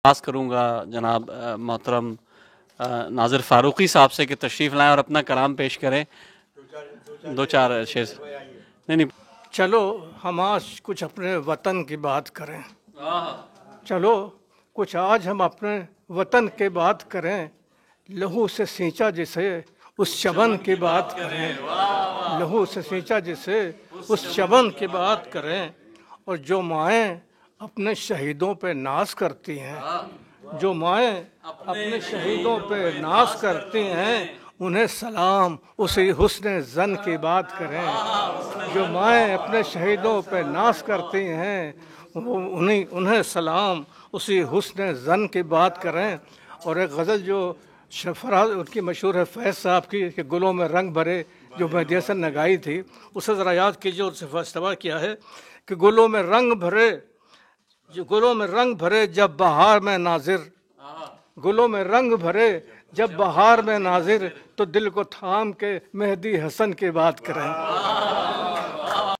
خاص کروں گا جناب محترم ناظر فاروقی صاحب سے کہ تشریف لائیں اور اپنا کلام پیش کریں. دو چار شعر. نہیں چلو ہم آج کچھ اپنے وطن کی بات کریں. چلو کچھ آج ہم اپنے وطن کی بات کریں. لہو سے سینچا جسے اس چمن کی بات کریں. لہو سے سینچا جسے اس چمن کی بات کریں. اور جو مائیں اپنے شہیدوں پہ ناز کرتی ہیں، جو مائیں اپنے شہیدوں پہ ناز کرتی ہیں، انہیں سلام اسی حسن زن کی بات کریں. جو مائیں اپنے شہیدوں پہ ناز کرتی ہیں، انہیں سلام اسی حسن زن کی بات کریں. اور ایک غزل جو فراز ان کی مشہور ہے فیض صاحب کی کہ گلوں میں رنگ بھرے، جو مہدی حسن نے گائی تھی، اسے ذرا یاد کیجیے اور اسے استعمال کیا ہے کہ گلوں میں رنگ بھرے، جو گلوں میں رنگ بھرے جب بہار میں ناظر، گلوں میں رنگ بھرے جب بہار میں ناظر، تو دل کو تھام کے مہدی حسن کی بات کریں.